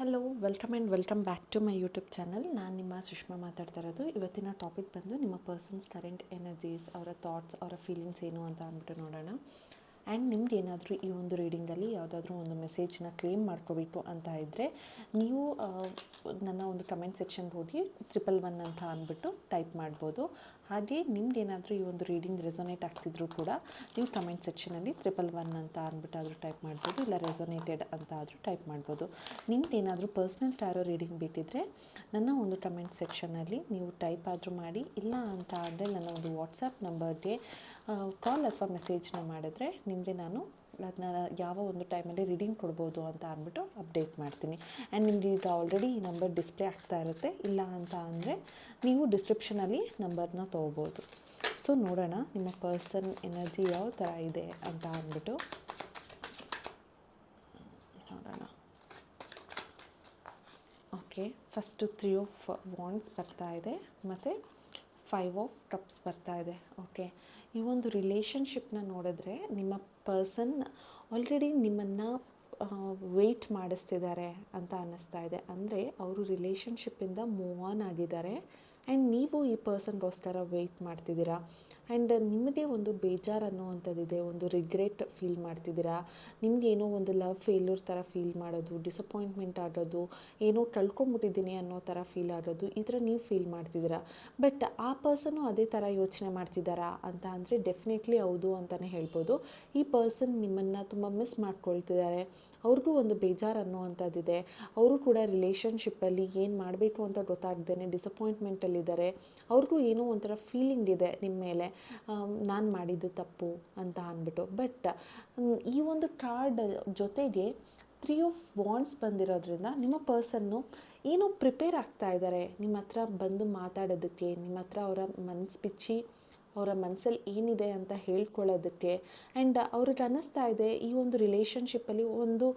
Hello welcome back to my YouTube channel. ನಾನು ನಿಮ್ಮ ಸುಷ್ಮಾ ಮಾತಾಡ್ತಾ ಇರೋದು. ಇವತ್ತಿನ ಟಾಪಿಕ್ ಬಂದು ನಿಮ್ಮ ಪರ್ಸನ್ಸ್ ಕರೆಂಟ್ ಎನರ್ಜೀಸ್, ಅವರ ಥಾಟ್ಸ್, ಅವರ ಫೀಲಿಂಗ್ಸ್ ಏನು ಅಂತ ಅಂದ್ಬಿಟ್ಟು ನೋಡೋಣ. ಆ್ಯಂಡ್ ನಿಮ್ಗೆ ಏನಾದರೂ ಈ ಒಂದು ರೀಡಿಂಗಲ್ಲಿ ಯಾವುದಾದ್ರೂ ಒಂದು ಮೆಸೇಜ್ನ ಕ್ಲೇಮ್ ಮಾಡ್ಕೋಬೇಕು ಅಂತ ಇದ್ದರೆ ನೀವು ನನ್ನ ಒಂದು ಕಮೆಂಟ್ ಸೆಕ್ಷನ್ಗೆ ಹೋಗಿ 111 ಅಂತ ಅಂದ್ಬಿಟ್ಟು ಟೈಪ್ ಮಾಡ್ಬೋದು. ಹಾಗೆ ನಿಮ್ಗೆ ಏನಾದರೂ ಈ ಒಂದು ರೀಡಿಂಗ್ ರೆಸೊನೇಟ್ ಆಗ್ತಿದ್ರು ಕೂಡ ನೀವು ಕಮೆಂಟ್ ಸೆಕ್ಷನಲ್ಲಿ 111 ಅಂತ ಅಂದ್ಬಿಟ್ಟಾದರೂ ಟೈಪ್ ಮಾಡ್ಬೋದು, ಇಲ್ಲ ರೆಸೊನೇಟೆಡ್ ಅಂತ ಆದರೂ ಟೈಪ್ ಮಾಡ್ಬೋದು. ನಿಮ್ಗೆ ಏನಾದರೂ ಪರ್ಸ್ನಲ್ ಟ್ಯಾರೋ ರೀಡಿಂಗ್ ಬೇಕಿದ್ದರೆ ನನ್ನ ಒಂದು ಕಮೆಂಟ್ ಸೆಕ್ಷನಲ್ಲಿ ನೀವು ಟೈಪ್ ಆದರೂ ಮಾಡಿ, ಇಲ್ಲ ಅಂತ ಅಂದರೆ ನನ್ನ ಒಂದು ವಾಟ್ಸಪ್ ನಂಬರ್ಗೆ ಕಾಲ್ ಅಥವಾ ಮೆಸೇಜ್ನ ಮಾಡಿದ್ರೆ ನಿಮಗೆ ನಾನು ಅದನ್ನ ಯಾವ ಒಂದು ಟೈಮಲ್ಲಿ ರೀಡಿಂಗ್ ಕೊಡ್ಬೋದು ಅಂತ ಅಂದ್ಬಿಟ್ಟು ಅಪ್ಡೇಟ್ ಮಾಡ್ತೀನಿ. ಆ್ಯಂಡ್ ನಿಮಗೆ ಈಗ ಆಲ್ರೆಡಿ ಈ ನಂಬರ್ ಡಿಸ್ಪ್ಲೇ ಆಗ್ತಾ ಇರುತ್ತೆ, ಇಲ್ಲ ಅಂತ ಅಂದರೆ ನೀವು ಡಿಸ್ಕ್ರಿಪ್ಷನಲ್ಲಿ ನಂಬರ್ನ ತೊಗೋಬೋದು. ಸೊ ನೋಡೋಣ ನಿಮ್ಮ ಪರ್ಸನ್ ಎನರ್ಜಿ ಯಾವ ಥರ ಇದೆ ಅಂತ ಅಂದ್ಬಿಟ್ಟು ನೋಡೋಣ. ಓಕೆ, ಫಸ್ಟು 3 ಆಫ್ ವಾಂಡ್ಸ್ ಬರ್ತಾ ಇದೆ ಮತ್ತು 5 ಆಫ್ ಕಪ್ಸ್ ಬರ್ತಾ ಇದೆ. ಓಕೆ, ಈ ಒಂದು ರಿಲೇಷನ್ಶಿಪ್ನ ನೋಡಿದ್ರೆ ನಿಮ್ಮ ಪರ್ಸನ್ ಆಲ್ರೆಡಿ ನಿಮ್ಮನ್ನು ವೆಯ್ಟ್ ಮಾಡಿಸ್ತಿದ್ದಾರೆ ಅಂತ ಅನ್ನಿಸ್ತಾ ಇದೆ. ಅಂದರೆ ಅವರು ರಿಲೇಷನ್ಶಿಪ್ಪಿಂದ ಮೂವ್ ಆನ್ ಆಗಿದ್ದಾರೆ ಆ್ಯಂಡ್ ನೀವು ಈ ಪರ್ಸನ್ಗೋಸ್ಕರ ವೆಯ್ಟ್ ಮಾಡ್ತಿದ್ದೀರಾ. ಆ್ಯಂಡ್ ನಿಮಗೆ ಒಂದು ಬೇಜಾರು ಅನ್ನೋವಂಥದ್ದಿದೆ, ಒಂದು ರಿಗ್ರೆಟ್ ಫೀಲ್ ಮಾಡ್ತಿದ್ದೀರಾ. ನಿಮಗೇನೋ ಒಂದು ಲವ್ ಫೇಲ್ಯೂರ್ ಥರ ಫೀಲ್ ಮಾಡೋದು, ಡಿಸಪಾಯಿಂಟ್ಮೆಂಟ್ ಆಗೋದು, ಏನೋ ಕಳ್ಕೊಂಬಿಟ್ಟಿದ್ದೀನಿ ಅನ್ನೋ ಥರ ಫೀಲ್ ಆಗೋದು, ಈ ಥರ ನೀವು ಫೀಲ್ ಮಾಡ್ತಿದ್ದೀರಾ. ಬಟ್ ಆ ಪರ್ಸನ್ನು ಅದೇ ಥರ ಯೋಚನೆ ಮಾಡ್ತಿದ್ದಾರಾ ಅಂತ ಅಂದರೆ ಡೆಫಿನೆಟ್ಲಿ ಹೌದು ಅಂತಲೇ ಹೇಳ್ಬೋದು. ಈ ಪರ್ಸನ್ ನಿಮ್ಮನ್ನು ತುಂಬ ಮಿಸ್ ಮಾಡ್ಕೊಳ್ತಿದ್ದಾರೆ. ಅವ್ರಿಗೂ ಒಂದು ಬೇಜಾರು ಅನ್ನೋವಂಥದ್ದಿದೆ. ಅವರು ಕೂಡ ರಿಲೇಷನ್ಶಿಪ್ಪಲ್ಲಿ ಏನು ಮಾಡಬೇಕು ಅಂತ ಗೊತ್ತಾಗ್ದೇ ಡಿಸಪಾಯಿಂಟ್ಮೆಂಟಲ್ಲಿದ್ದಾರೆ. ಅವ್ರಿಗೂ ಏನೋ ಒಂಥರ ಫೀಲಿಂಗ್ ಇದೆ ನಿಮ್ಮ ಮೇಲೆ, ನಾನು ಮಾಡಿದ್ದು ತಪ್ಪು ಅಂತ ಅಂದ್ಬಿಟ್ಟು. ಬಟ್ ಈ ಒಂದು ಕಾರ್ಡ್ ಜೊತೆಗೆ 3 ಆಫ್ ವಾಂಡ್ಸ್ ಬಂದಿರೋದ್ರಿಂದ ನಿಮ್ಮ ಪರ್ಸನ್ನು ಏನೋ ಪ್ರಿಪೇರ್ ಆಗ್ತಾ ಇದ್ದಾರೆ ನಿಮ್ಮ ಹತ್ರ ಬಂದು ಮಾತಾಡೋದಕ್ಕೆ, ನಿಮ್ಮ ಹತ್ರ ಅವರ ಮನಸ್ಸು ಬಿಚ್ಚಿ ಅವರ ಮನಸ್ಸಲ್ಲಿ ಏನಿದೆ ಅಂತ ಹೇಳ್ಕೊಳ್ಳೋದಕ್ಕೆ. ಆ್ಯಂಡ್ ಅವ್ರಿಗೆ ಅನ್ನಿಸ್ತಾ ಇದೆ ಈ ಒಂದು ರಿಲೇಷನ್ಶಿಪ್ಪಲ್ಲಿ ಒಂದು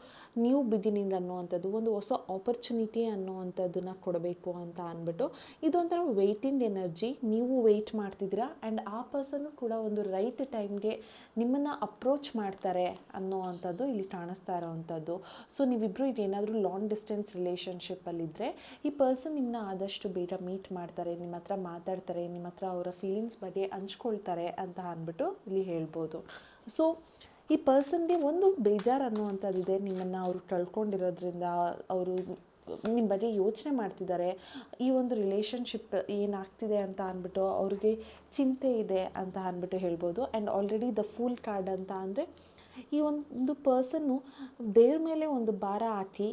ನ್ಯೂ ಬಿಗಿನಿಂಗ್ ಅನ್ನೋವಂಥದ್ದು, ಒಂದು ಹೊಸ ಆಪರ್ಚುನಿಟಿ ಅನ್ನೋವಂಥದ್ದನ್ನು ಕೊಡಬೇಕು ಅಂತ ಅಂದ್ಬಿಟ್ಟು ಇದೊಂಥರ ವೆಯ್ಟಿಂಗ್ ಎನರ್ಜಿ. ನೀವು ವೆಯ್ಟ್ ಮಾಡ್ತಿದ್ದೀರಾ ಆ್ಯಂಡ್ ಆ ಪರ್ಸನ್ನು ಕೂಡ ಒಂದು ರೈಟ್ ಟೈಮ್ಗೆ ನಿಮ್ಮನ್ನು ಅಪ್ರೋಚ್ ಮಾಡ್ತಾರೆ ಅನ್ನೋವಂಥದ್ದು ಇಲ್ಲಿ ಕಾಣಿಸ್ತಾ ಇರೋವಂಥದ್ದು. ಸೊ ನೀವಿಬ್ಬರು ಈಗ ಏನಾದರೂ ಲಾಂಗ್ ಡಿಸ್ಟೆನ್ಸ್ ರಿಲೇಷನ್ಶಿಪ್ಪಲ್ಲಿದ್ದರೆ ಈ ಪರ್ಸನ್ ನಿಮ್ಮನ್ನ ಆದಷ್ಟು ಬೇಗ ಮೀಟ್ ಮಾಡ್ತಾರೆ, ನಿಮ್ಮ ಹತ್ರ ಮಾತಾಡ್ತಾರೆ, ನಿಮ್ಮ ಹತ್ರ ಅವರ ಫೀಲಿಂಗ್ಸ್ ಬಗ್ಗೆ ಹಂಚ್ಕೊಳ್ತಾರೆ ಅಂತ ಅಂದ್ಬಿಟ್ಟು ಇಲ್ಲಿ ಹೇಳ್ಬೋದು. ಸೊ ಈ ಪರ್ಸನ್ಗೆ ಒಂದು ಬೇಜಾರು ಅನ್ನುವಂಥದ್ದಿದೆ, ನಿಮ್ಮನ್ನು ಅವರು ಕಳ್ಕೊಂಡಿರೋದ್ರಿಂದ ಅವರು ನಿಮ್ಮ ಬಗ್ಗೆ ಯೋಚನೆ ಮಾಡ್ತಿದ್ದಾರೆ. ಈ ಒಂದು ರಿಲೇಷನ್ಶಿಪ್ ಏನಾಗ್ತಿದೆ ಅಂತ ಅಂದ್ಬಿಟ್ಟು ಅವ್ರಿಗೆ ಚಿಂತೆ ಇದೆ ಅಂತ ಅಂದ್ಬಿಟ್ಟು ಹೇಳ್ಬೋದು. And already the pool card ಅಂತ ಅಂದರೆ ಈ ಒಂದು ಪರ್ಸನ್ನು ದೇವ್ರ ಮೇಲೆ ಒಂದು ಭಾರ ಹಾಕಿ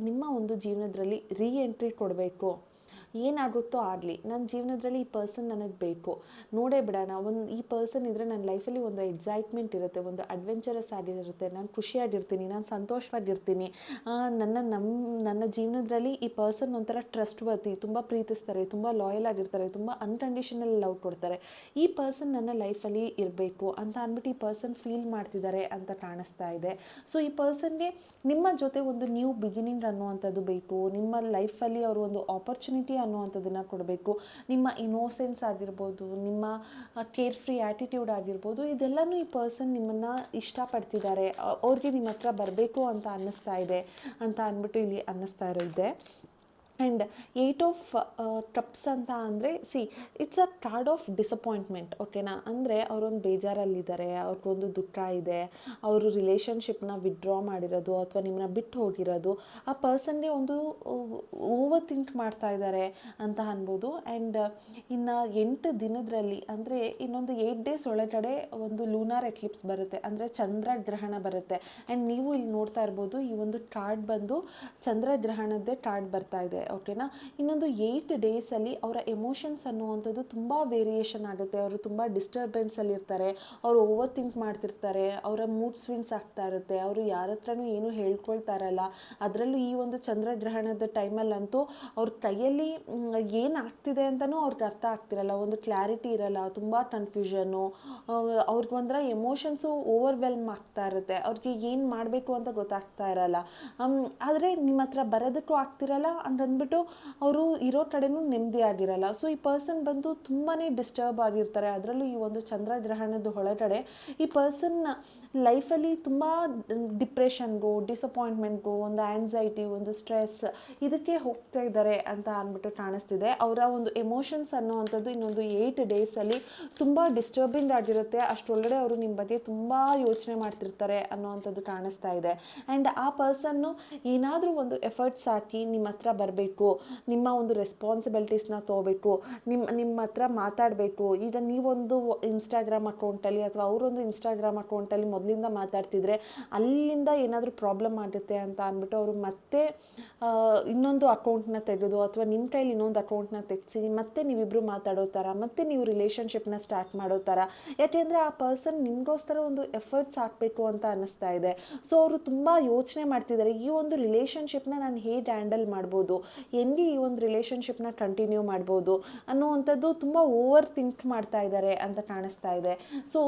ನಿಮ್ಮ ಒಂದು ಜೀವನದಲ್ಲಿ ಎಂಟ್ರಿ ಕೊಡಬೇಕು. ಏನಾಗುತ್ತೋ ಆಗಲಿ, ನನ್ನ ಜೀವನದಲ್ಲಿ ಈ ಪರ್ಸನ್ ನನಗೆ ಬೇಕು, ನೋಡೇ ಬಿಡೋಣ. ಈ ಪರ್ಸನ್ ಇದ್ದರೆ ನನ್ನ ಲೈಫಲ್ಲಿ ಒಂದು ಎಕ್ಸೈಟ್ಮೆಂಟ್ ಇರುತ್ತೆ, ಒಂದು ಅಡ್ವೆಂಚರಸ್ ಆಗಿರುತ್ತೆ, ನಾನು ಖುಷಿಯಾಗಿರ್ತೀನಿ, ನಾನು ಸಂತೋಷವಾಗಿರ್ತೀನಿ. ನನ್ನ ಜೀವನದಲ್ಲಿ ಈ ಪರ್ಸನ್ ಒಂಥರ ಟ್ರಸ್ಟ್ ವರ್ತಿ, ತುಂಬ ಪ್ರೀತಿಸ್ತಾರೆ, ತುಂಬ ಲಾಯಲ್ ಆಗಿರ್ತಾರೆ, ತುಂಬ ಅನ್ಕಂಡೀಷನಲ್ ಲವ್ ಕೊಡ್ತಾರೆ. ಈ ಪರ್ಸನ್ ನನ್ನ ಲೈಫಲ್ಲಿ ಇರಬೇಕು ಅಂತ ಅಂದ್ಬಿಟ್ಟು ಈ ಪರ್ಸನ್ ಫೀಲ್ ಮಾಡ್ತಿದ್ದಾರೆ ಅಂತ ಕಾಣಿಸ್ತಾ ಇದೆ. ಸೊ ಈ ಪರ್ಸನ್ಗೆ ನಿಮ್ಮ ಜೊತೆ ಒಂದು ನ್ಯೂ ಬಿಗಿನಿಂಗ್ ಅನ್ನುವಂಥದ್ದು ಬೇಕು. ನಿಮ್ಮ ಲೈಫಲ್ಲಿ ಅವರು ಒಂದು ಆಪರ್ಚುನಿಟಿ ಅನ್ನುವಂಥದ್ದನ್ನು ಕೊಡಬೇಕು. ನಿಮ್ಮ ಇನೋಸೆನ್ಸ್ ಆಗಿರ್ಬೋದು, ನಿಮ್ಮ ಕೇರ್ ಫ್ರೀ ಆ್ಯಟಿಟ್ಯೂಡ್ ಆಗಿರ್ಬೋದು, ಇದೆಲ್ಲನೂ ಈ ಪರ್ಸನ್ ನಿಮ್ಮನ್ನು ಇಷ್ಟಪಡ್ತಿದ್ದಾರೆ, ಅವ್ರಿಗೆ ನಿಮ್ಮ ಹತ್ರ ಬರಬೇಕು ಅಂತ ಅನ್ನಿಸ್ತಾ ಇದೆ ಅಂತ ಅಂದ್ಬಿಟ್ಟು ಇಲ್ಲಿ ಅನ್ನಿಸ್ತಾ ಇದೆ. ಆ್ಯಂಡ್ 8 ಆಫ್ ಕಪ್ಸ್ ಅಂತ ಅಂದರೆ it's a card of disappointment. ಓಕೆನಾ, ಅಂದರೆ ಅವರೊಂದು ಬೇಜಾರಲ್ಲಿದ್ದಾರೆ, ಅವ್ರಿಗೊಂದು ದುಃಖ ಇದೆ, ಅವರು ರಿಲೇಷನ್ಶಿಪ್ನ ವಿಡ್ರಾ ಮಾಡಿರೋದು ಅಥವಾ ನಿಮ್ಮನ್ನ ಬಿಟ್ಟು ಹೋಗಿರೋದು ಆ ಪರ್ಸನ್ಗೆ ಒಂದು ಓವರ್ ಥಿಂಕ್ ಮಾಡ್ತಾ ಇದ್ದಾರೆ ಅಂತ ಅನ್ಬೋದು. ಆ್ಯಂಡ್ ಇನ್ನು 8 ದಿನದಲ್ಲಿ ಅಂದರೆ ಇನ್ನೊಂದು 8 ಡೇಸ್ ಒಳಗಡೆ ಒಂದು ಲೂನಾರ್ ಎಕ್ಲಿಪ್ಸ್ ಬರುತ್ತೆ, ಅಂದರೆ ಚಂದ್ರಗ್ರಹಣ ಬರುತ್ತೆ. ಆ್ಯಂಡ್ ನೀವು ಇಲ್ಲಿ ನೋಡ್ತಾ ಇರ್ಬೋದು ಈ ಒಂದು ಕಾರ್ಡ್ ಬಂದು ಚಂದ್ರಗ್ರಹಣದ್ದೇ ಕಾರ್ಡ್ ಬರ್ತಾ ಇದೆ. ಓಕೆನಾ, ಇನ್ನೊಂದು 8 ಡೇಸಲ್ಲಿ ಅವರ ಎಮೋಷನ್ಸ್ ಅನ್ನುವಂಥದ್ದು ತುಂಬ ವೇರಿಯೇಷನ್ ಆಗುತ್ತೆ. ಅವರು ತುಂಬ ಡಿಸ್ಟರ್ಬೆನ್ಸಲ್ಲಿ ಇರ್ತಾರೆ, ಅವರು ಓವರ್ ಥಿಂಕ್ ಮಾಡ್ತಿರ್ತಾರೆ, ಅವರ ಮೂಡ್ ಸ್ವಿಂಗ್ಸ್ ಆಗ್ತಾ ಇರುತ್ತೆ, ಅವರು ಯಾರ ಹತ್ರನೂ ಏನೂ ಹೇಳ್ಕೊಳ್ತಾ ಇರಲ್ಲ. ಅದರಲ್ಲೂ ಈ ಒಂದು ಚಂದ್ರಗ್ರಹಣದ ಟೈಮಲ್ಲಂತೂ ಅವ್ರ ಕೈಯಲ್ಲಿ ಏನಾಗ್ತಿದೆ ಅಂತಲೂ ಅವ್ರಿಗೆ ಅರ್ಥ ಆಗ್ತಿರಲ್ಲ, ಒಂದು ಕ್ಲಾರಿಟಿ ಇರಲ್ಲ, ತುಂಬ ಕನ್ಫ್ಯೂಷನ್ನು, ಅವ್ರಿಗೊಂಥರ ಎಮೋಷನ್ಸು ಓವರ್ವೆಲ್ಮ್ ಆಗ್ತಾ ಇರುತ್ತೆ, ಅವ್ರಿಗೆ ಏನು ಮಾಡಬೇಕು ಅಂತ ಗೊತ್ತಾಗ್ತಾ ಇರಲ್ಲ. ಆದರೆ ನಿಮ್ಮ ಹತ್ರ ಬರೋದಕ್ಕೂ ಆಗ್ತಿರಲ್ಲ, ಅಂದರೆ ಅಂದ್ಬಿಟ್ಟು ಅವರು ಇರೋ ಕಡೆನೂ ನೆಮ್ಮದಿ ಆಗಿರಲ್ಲ. ಸೊ ಈ ಪರ್ಸನ್ ಬಂದು ತುಂಬಾ ಡಿಸ್ಟರ್ಬ್ ಆಗಿರ್ತಾರೆ. ಅದರಲ್ಲೂ ಈ ಒಂದು ಚಂದ್ರಗ್ರಹಣದ ಒಳಗಡೆ ಈ ಪರ್ಸನ್ ಲೈಫಲ್ಲಿ ತುಂಬ ಡಿಪ್ರೆಷನ್ಗೂ, ಡಿಸಪಾಯಿಂಟ್ಮೆಂಟ್ಗೂ, ಒಂದು ಆ್ಯನ್ಸೈಟಿ, ಒಂದು ಸ್ಟ್ರೆಸ್ ಇದಕ್ಕೆ ಹೋಗ್ತಾ ಇದ್ದಾರೆ ಅಂತ ಅಂದ್ಬಿಟ್ಟು ಕಾಣಿಸ್ತಿದೆ. ಅವರ ಒಂದು ಎಮೋಷನ್ಸ್ ಅನ್ನೋವಂಥದ್ದು ಇನ್ನೊಂದು 8 ಡೇಸಲ್ಲಿ ತುಂಬ ಡಿಸ್ಟರ್ಬಿಂಗ್ ಆಗಿರುತ್ತೆ. ಅಷ್ಟರೊಳಗಡೆ ಅವರು ನಿಮ್ಮ ಬಗ್ಗೆ ತುಂಬ ಯೋಚನೆ ಮಾಡ್ತಿರ್ತಾರೆ ಅನ್ನೋವಂಥದ್ದು ಕಾಣಿಸ್ತಾ ಇದೆ. ಆ್ಯಂಡ್ ಆ ಪರ್ಸನ್ನು ಏನಾದರೂ ಒಂದು ಎಫರ್ಟ್ಸ್ ಹಾಕಿ ನಿಮ್ಮ ಹತ್ರ ಬರಬೇಕು, ನಿಮ್ಮ ಒಂದು ರೆಸ್ಪಾನ್ಸಿಬಿಲಿಟೀಸ್ನ ತೊಗೋಬೇಕು, ನಿಮ್ಮ ಹತ್ರ ಮಾತಾಡಬೇಕು. ಈಗ ನೀವೊಂದು ಇನ್ಸ್ಟಾಗ್ರಾಮ್ ಅಕೌಂಟಲ್ಲಿ ಅಥವಾ ಅವರೊಂದು ಇನ್ಸ್ಟಾಗ್ರಾಮ್ ಅಕೌಂಟಲ್ಲಿ ಮೊದಲಿಂದ ಮಾತಾಡ್ತಿದ್ರೆ ಅಲ್ಲಿಂದ ಏನಾದರೂ ಪ್ರಾಬ್ಲಮ್ ಆಗುತ್ತೆ ಅಂತ ಅಂದ್ಬಿಟ್ಟು ಅವರು ಮತ್ತೆ ಇನ್ನೊಂದು ಅಕೌಂಟ್ನ ತೆಗೆದು ಅಥವಾ ನಿಮ್ಮ ಕೈಲಿ ಇನ್ನೊಂದು ಅಕೌಂಟ್ನ ತೆಗೆಸಿ ಮತ್ತೆ ನೀವಿಬ್ಬರು ಮಾತಾಡೋ ಥರ, ಮತ್ತೆ ನೀವು ರಿಲೇಷನ್ಶಿಪ್ನ ಸ್ಟಾರ್ಟ್ ಮಾಡೋ ಥರ. ಯಾಕೆಂದರೆ ಆ ಪರ್ಸನ್ ನಿಮಗೋಸ್ಕರ ಒಂದು ಎಫರ್ಟ್ಸ್ ಹಾಕಬೇಕು ಅಂತ ಅನ್ನಿಸ್ತಾ ಇದೆ. ಸೊ ಅವರು ತುಂಬ ಯೋಚನೆ ಮಾಡ್ತಿದ್ದಾರೆ, ಈ ಒಂದು ರಿಲೇಷನ್ಶಿಪ್ನ ನಾನು ಹೇಗೆ ಹ್ಯಾಂಡಲ್ ಮಾಡ್ಬೋದು, ಹೆಂಗೆ ಈ ಒಂದು ರಿಲೇಷನ್ಶಿಪ್ನ ಕಂಟಿನ್ಯೂ ಮಾಡ್ಬೋದು ಅನ್ನೋವಂಥದ್ದು ತುಂಬ ಓವರ್ ಥಿಂಕ್ ಮಾಡ್ತಾ ಇದ್ದಾರೆ ಅಂತ ಕಾಣಿಸ್ತಾ ಇದೆ. ಸೊ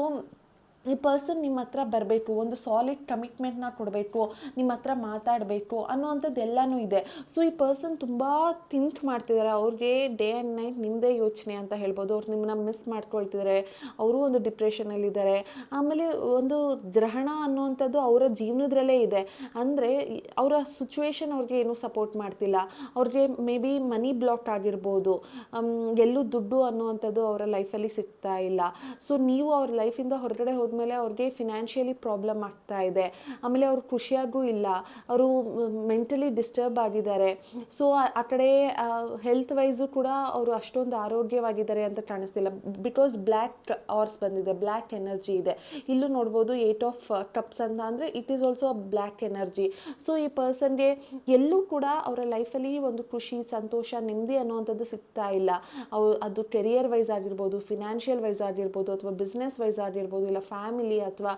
ಈ ಪರ್ಸನ್ ನಿಮ್ಮ ಹತ್ರ ಬರಬೇಕು, ಒಂದು ಸಾಲಿಡ್ ಕಮಿಟ್ಮೆಂಟ್ನ ಕೊಡಬೇಕು, ನಿಮ್ಮ ಹತ್ರ ಮಾತಾಡಬೇಕು ಅನ್ನೋವಂಥದ್ದು ಎಲ್ಲನೂ ಇದೆ. ಸೊ ಈ ಪರ್ಸನ್ ತುಂಬ ಥಿಂಕ್ ಮಾಡ್ತಿದ್ದಾರೆ. ಅವ್ರಿಗೆ ಡೇ ಆ್ಯಂಡ್ ನೈಟ್ ನಿಮ್ಮದೇ ಯೋಚನೆ ಅಂತ ಹೇಳ್ಬೋದು. ಅವ್ರು ನಿಮ್ಮನ್ನ ಮಿಸ್ ಮಾಡ್ಕೊಳ್ತಿದ್ದಾರೆ, ಅವರು ಒಂದು ಡಿಪ್ರೆಷನಲ್ಲಿದ್ದಾರೆ. ಆಮೇಲೆ ಒಂದು ಗ್ರಹಣ ಅನ್ನೋವಂಥದ್ದು ಅವರ ಜೀವನದಲ್ಲೇ ಇದೆ. ಅಂದರೆ ಅವರ ಸಿಚುವೇಶನ್ ಅವ್ರಿಗೆ ಏನೂ ಸಪೋರ್ಟ್ ಮಾಡ್ತಿಲ್ಲ. ಅವ್ರಿಗೆ ಮೇ ಬಿ ಮನಿ ಬ್ಲಾಕ್ ಆಗಿರ್ಬೋದು, ಎಲ್ಲೂ ದುಡ್ಡು ಅನ್ನುವಂಥದ್ದು ಅವರ ಲೈಫಲ್ಲಿ ಸಿಗ್ತಾ ಇಲ್ಲ. ಸೊ ನೀವು ಅವ್ರ ಲೈಫಿಂದ ಹೊರಗಡೆ ಹೋದ್ಮೇಲೆ ಅವ್ರಿಗೆ ಫಿನಾನ್ಷಿಯಲಿ ಪ್ರಾಬ್ಲಮ್ ಆಗ್ತಾ ಇದೆ. ಆಮೇಲೆ ಅವ್ರು ಖುಷಿಯಾಗೂ ಇಲ್ಲ, ಅವರು ಮೆಂಟಲಿ ಡಿಸ್ಟರ್ಬ್ ಆಗಿದ್ದಾರೆ. ಸೊ ಆ ಕಡೆ ಹೆಲ್ತ್ ವೈಸು ಕೂಡ ಅವರು ಅಷ್ಟೊಂದು ಆರೋಗ್ಯವಾಗಿದ್ದಾರೆ ಅಂತ ಕಾಣಿಸ್ತಿಲ್ಲ. ಬಿಕಾಸ್ ಬ್ಲ್ಯಾಕ್ ಅವರ್ಸ್ ಬಂದಿದೆ, ಬ್ಲ್ಯಾಕ್ ಎನರ್ಜಿ ಇದೆ. ಇಲ್ಲೂ ನೋಡ್ಬೋದು 8 ಆಫ್ ಕಪ್ಸ್ ಅಂತ ಅಂದರೆ it is also a black energy. So ಈ ಪರ್ಸನ್ಗೆ ಎಲ್ಲೂ ಕೂಡ ಅವರ ಲೈಫಲ್ಲಿ ಒಂದು ಖುಷಿ, ಸಂತೋಷ, ನೆಮ್ಮದಿ ಅನ್ನುವಂಥದ್ದು ಸಿಗ್ತಾ ಇಲ್ಲ. ಅದು ಕೆರಿಯರ್ ವೈಸ್ ಆಗಿರ್ಬೋದು, ಫಿನಾನ್ಷಿಯಲ್ ವೈಸ್ ಆಗಿರ್ಬೋದು, ಅಥವಾ ಬಿಸ್ನೆಸ್ ವೈಸ್ ಆಗಿರ್ಬೋದು, ಇಲ್ಲ ಫ್ಯಾಮಿಲಿ ಅಥವಾ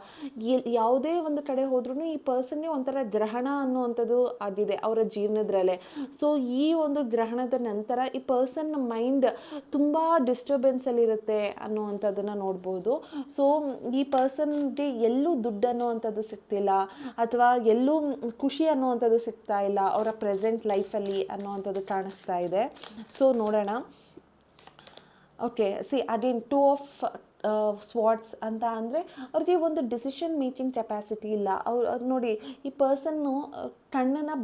ಯಾವುದೇ ಒಂದು ಕಡೆ ಹೋದ್ರೂ ಈ ಪರ್ಸನ್ಗೆ ಒಂಥರ ಗ್ರಹಣ ಅನ್ನುವಂಥದ್ದು ಆಗಿದೆ ಅವರ ಜೀವನದ್ರಲ್ಲೇ. ಸೊ ಈ ಒಂದು ಗ್ರಹಣದ ನಂತರ ಈ ಪರ್ಸನ್ ಮೈಂಡ್ ತುಂಬ ಡಿಸ್ಟರ್ಬೆನ್ಸಲ್ಲಿರುತ್ತೆ ಅನ್ನುವಂಥದ್ದನ್ನು ನೋಡ್ಬೋದು. ಸೊ ಈ ಪರ್ಸನ್ಗೆ ಎಲ್ಲೂ ದುಡ್ಡು ಅನ್ನುವಂಥದ್ದು ಸಿಗ್ತಿಲ್ಲ, ಅಥವಾ ಎಲ್ಲೂ ಖುಷಿ ಅನ್ನುವಂಥದ್ದು ಸಿಗ್ತಾ ಇಲ್ಲ ಅವರ ಪ್ರೆಸೆಂಟ್ ಲೈಫಲ್ಲಿ ಅನ್ನುವಂಥದ್ದು ಕಾಣಿಸ್ತಾ ಇದೆ. ಸೊ ನೋಡೋಣ. ಓಕೆ, ಅಗೇನ್ 2 ಆಫ್ ಸ್ವಾಟ್ಸ್ ಅಂತ ಅಂದರೆ ಅವ್ರಿಗೆ ಒಂದು ಡಿಸಿಷನ್ ಮೇಕಿಂಗ್ ಕೆಪಾಸಿಟಿ ಇಲ್ಲ. ಅವ್ರು ನೋಡಿ, ಈ ಪರ್ಸನ್ನು ಕಣ್ಣನ್ನು